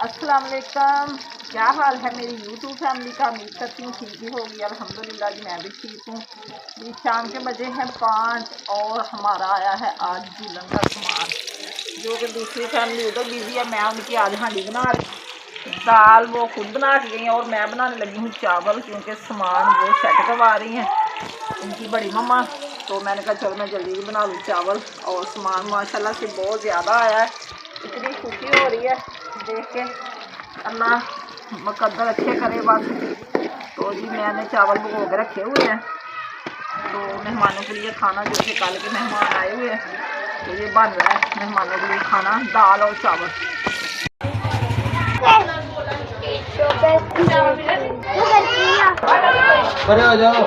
अस्सलाम वालेकुम। क्या हाल है मेरी यूट्यूब फैमिली का? उम्मीद करती हूँ ठीक ही होगी। अल्हम्दुलिल्लाह जी मैं भी ठीक हूँ। जी शाम के बजे हैं 5 और हमारा आया है आज दुल्हन का सामान, जो कि दूसरी फैमिली उधर बिजी है। मैं उनकी आज हांडी बना रही, दाल वो खुद बना के गई हैं और मैं बनाने लगी हूँ चावल, क्योंकि सामान वो सेट करवा रही हैं उनकी बड़ी मम्मा। तो मैंने कहा चलो मैं जल्दी ही बना लूँ चावल। और सामान माशाल्लाह से बहुत ज़्यादा आया है, इतनी खुशी हो रही है देख के। अल्लाह मुकद्दर अच्छे करे बस। तो जी मैंने चावल भिगो के रखे हुए हैं, तो मेहमानों के लिए खाना, जो कि कल के मेहमान आए हुए हैं, तो ये बन रहा है मेहमानों के लिए खाना, दाल और चावल। आ जाओ।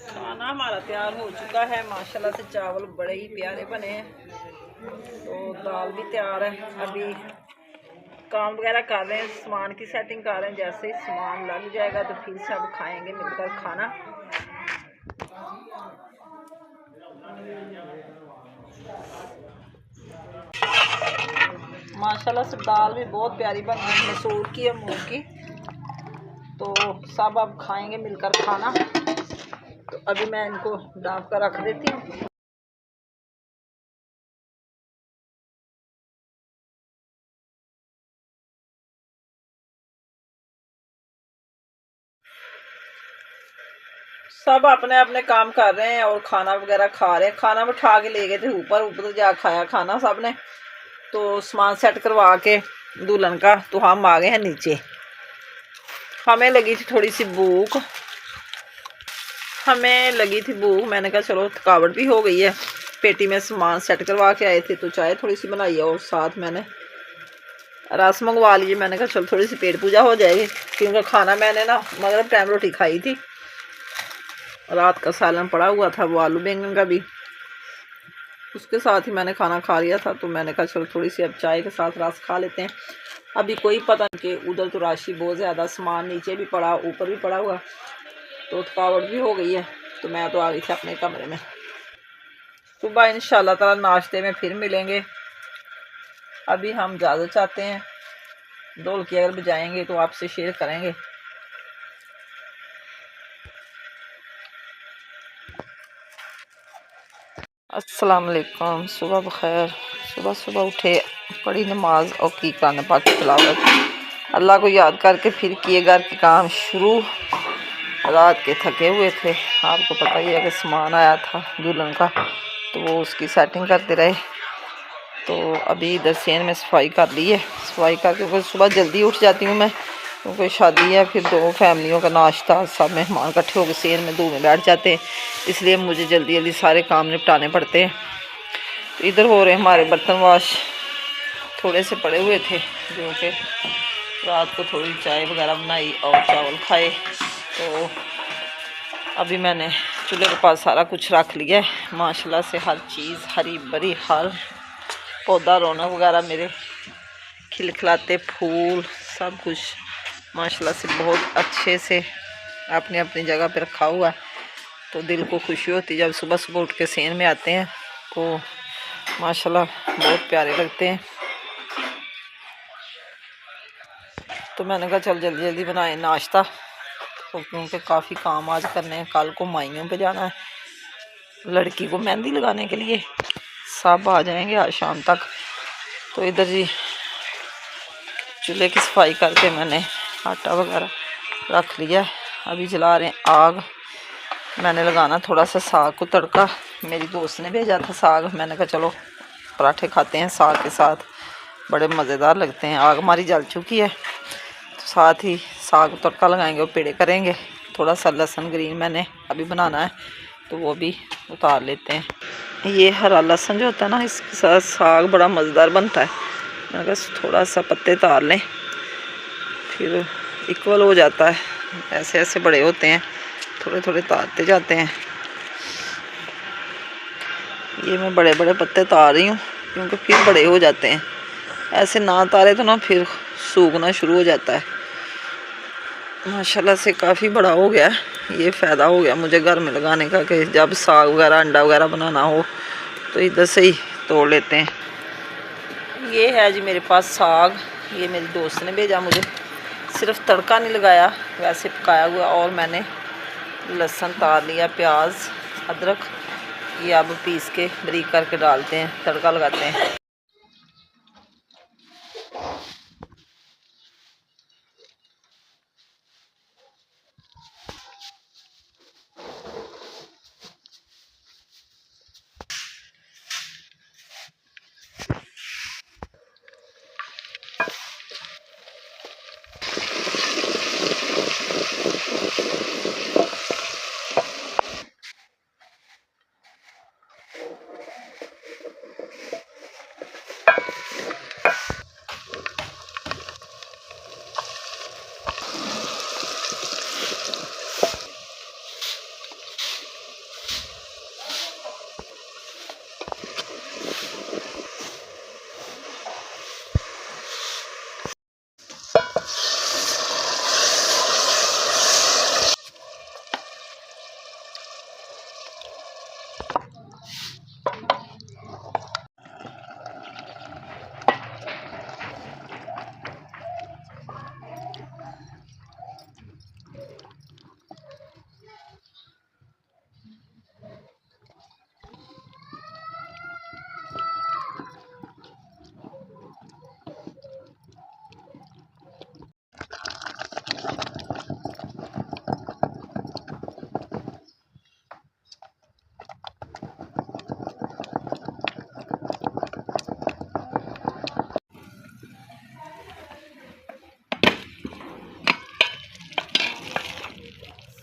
खाना हमारा तैयार हो चुका है माशाल्लाह से। चावल बड़े ही प्यारे बने हैं, तो दाल भी तैयार है। अभी काम वगैरह कर रहे हैं, सामान की सेटिंग कर रहे हैं। जैसे ही सामान लग जाएगा तो फिर सब खाएंगे मिलकर खाना। माशाल्लाह से दाल भी बहुत प्यारी बनी है, मसूर की है, मूंग की। तो सब अब खाएंगे मिलकर खाना। तो अभी मैं इनको डाल कर रख देती हूँ। सब अपने अपने काम कर रहे हैं और खाना वगैरह खा रहे हैं। खाना उठा के ले गए थे ऊपर, ऊपर जा खाया खाना सब ने। तो सामान सेट करवा के दुल्हन का, तो हम आ गए हैं नीचे। हमें लगी थी थोड़ी सी भूख, मैंने कहा चलो थकावट भी हो गई है, पेटी में सामान सेट करवा के आए थे, तो चाय थोड़ी सी बनाई है और साथ मैंने रस मंगवा लीजिए। मैंने कहा चलो थोड़ी सी पेट पूजा हो जाएगी, क्योंकि खाना मैंने ना मगरब टाइम रोटी खाई थी। रात का सालन पड़ा हुआ था, वो आलू बैंगन का भी, उसके साथ ही मैंने खाना खा लिया था। तो मैंने कहा चलो थोड़ी सी अब चाय के साथ रस खा लेते हैं। अभी कोई पता नहीं कि उधर तो राशि बहुत ज़्यादा, सामान नीचे भी पड़ा, ऊपर भी पड़ा हुआ, तो थकावट भी हो गई है। तो मैं तो आ गई थी अपने कमरे में। सुबह इंशाल्लाह ताला नाश्ते में फिर मिलेंगे। अभी हम इजाज़त चाहते हैं, ढोलकी अगर बजाएंगे तो आपसे शेयर करेंगे। अस्सलाम वालेकुम, सुबह बखैर। सुबह सुबह उठे, पढ़ी नमाज और की कुरान पाक की तिलावत, अल्लाह को याद करके फिर किए घर के काम शुरू। रात के थके हुए थे, आपको पता ही है कि सामान आया था दुल्हन का, तो वो उसकी सेटिंग करते रहे। तो अभी इधर सेन में सफाई कर ली है। सफाई करके सुबह जल्दी उठ जाती हूँ मैं, क्योंकि शादी है, फिर 2 फैमिलियों का नाश्ता, सब मेहमान इकट्ठे होकर सेन में 2 में बैठ जाते हैं, इसलिए मुझे जल्दी जल्दी सारे काम निपटाने पड़ते हैं। तो इधर हो रहे हमारे बर्तन वाश, थोड़े से पड़े हुए थे, जो कि रात को थोड़ी चाय वगैरह बनाई और चावल खाए। तो अभी मैंने चूल्हे के पास सारा कुछ रख लिया है। माशाल्लाह से हर चीज़ हरी भरी, हर पौधा रौनक वगैरह, मेरे खिलखिलाते फूल, सब कुछ माशाल्लाह से बहुत अच्छे से अपनी अपनी जगह पे रखा हुआ है। तो दिल को खुशी होती है जब सुबह सुबह उठ के सेन में आते हैं, तो माशाल्लाह बहुत प्यारे लगते हैं। तो मैंने कहा चल जल्दी जल्दी बनाए नाश्ता, तो क्योंकि काफ़ी काम आज करने हैं। कल को माइयों पे जाना है, लड़की को मेहंदी लगाने के लिए, सब आ जाएंगे आज शाम तक। तो इधर जी चूल्हे की सफाई करके मैंने आटा वगैरह रख लिया है। अभी जला रहे हैं आग। मैंने लगाना थोड़ा सा साग को तड़का, मेरी दोस्त ने भेजा था साग, मैंने कहा चलो पराठे खाते हैं साग के साथ, बड़े मज़ेदार लगते हैं। आग हमारी जल चुकी है, तो साथ ही साग को तड़का लगाएंगे और पेड़े करेंगे। थोड़ा सा लहसुन ग्रीन मैंने अभी बनाना है, तो वो भी उतार लेते हैं। ये हरा लहसुन जो होता है ना, इसके साथ साग बड़ा मज़ेदार बनता है। मैंने कहा थोड़ा सा पत्ते उतार लें, फिर इक्वल हो जाता है। ऐसे ऐसे बड़े होते हैं, थोड़े थोड़े उतारते जाते हैं। ये मैं बड़े बड़े पत्ते उतार रही हूँ क्योंकि फिर बड़े हो जाते हैं। ऐसे ना उतारे तो ना फिर सूखना शुरू हो जाता है। माशाल्लाह से काफ़ी बड़ा हो गया। ये फ़ायदा हो गया मुझे घर में लगाने का कि जब साग वगैरह अंडा वगैरह बनाना हो तो इधर से ही तोड़ लेते हैं। ये है जी मेरे पास साग, ये मेरी दोस्त ने भेजा मुझे। सिर्फ तड़का नहीं लगाया, वैसे पकाया हुआ। और मैंने लहसुन उतार लिया, प्याज अदरक, ये अब पीस के बारीक करके डालते हैं, तड़का लगाते हैं।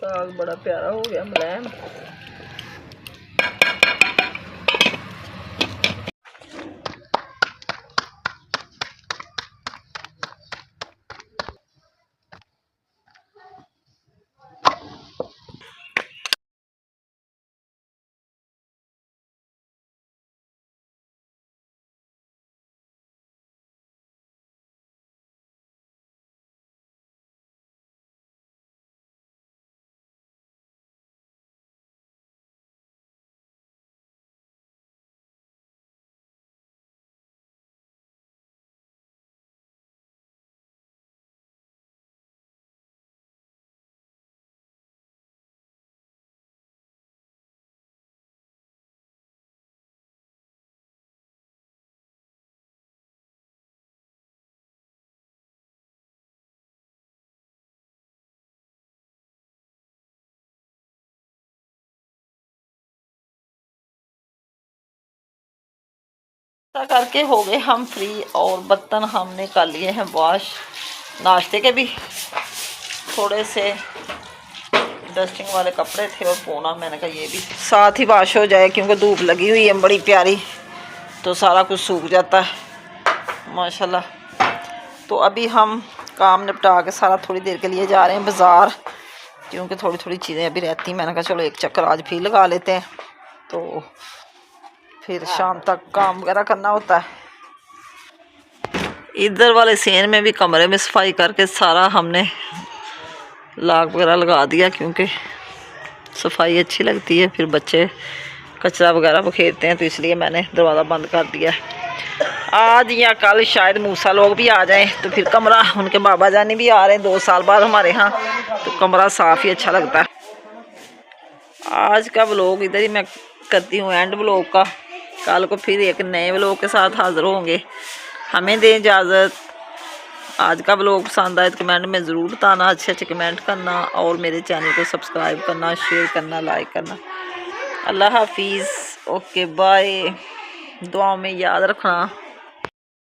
साग बड़ा प्यारा हो गया, मुलायम। ऐसा करके हो गए हम फ्री, और बर्तन हमने कर लिए हैं वॉश। नाश्ते के भी थोड़े से डस्टिंग वाले कपड़े थे और पोना, मैंने कहा ये भी साथ ही वॉश हो जाए क्योंकि धूप लगी हुई है बड़ी प्यारी, तो सारा कुछ सूख जाता है माशाल्लाह। तो अभी हम काम निपटा के सारा थोड़ी देर के लिए जा रहे हैं बाज़ार, क्योंकि थोड़ी थोड़ी चीज़ें अभी रहती। मैंने कहा चलो एक चक्कर आज फिर लगा लेते हैं, तो फिर शाम तक काम वगैरह करना होता है। इधर वाले सेन में भी कमरे में सफाई करके सारा हमने लाग वगैरह लगा दिया, क्योंकि सफाई अच्छी लगती है। फिर बच्चे कचरा वगैरह बखेरते हैं, तो इसलिए मैंने दरवाज़ा बंद कर दिया। आज या कल शायद मूसा लोग भी आ जाएं, तो फिर कमरा, उनके बाबा जानी भी आ रहे हैं 2 साल बाद हमारे यहाँ, तो कमरा साफ़ ही अच्छा लगता है। आज का व्लॉग इधर ही मैं करती हूँ एंड व्लॉग का। कल को फिर एक नए व्लॉग के साथ हाज़िर होंगे। हमें दें इजाज़त। आज का व्लॉग पसंद आए तो कमेंट में ज़रूर बताना, अच्छे अच्छे कमेंट करना, और मेरे चैनल को सब्सक्राइब करना, शेयर करना, लाइक करना। अल्लाह हाफिज़, ओके बाय। दुआओं में याद रखना।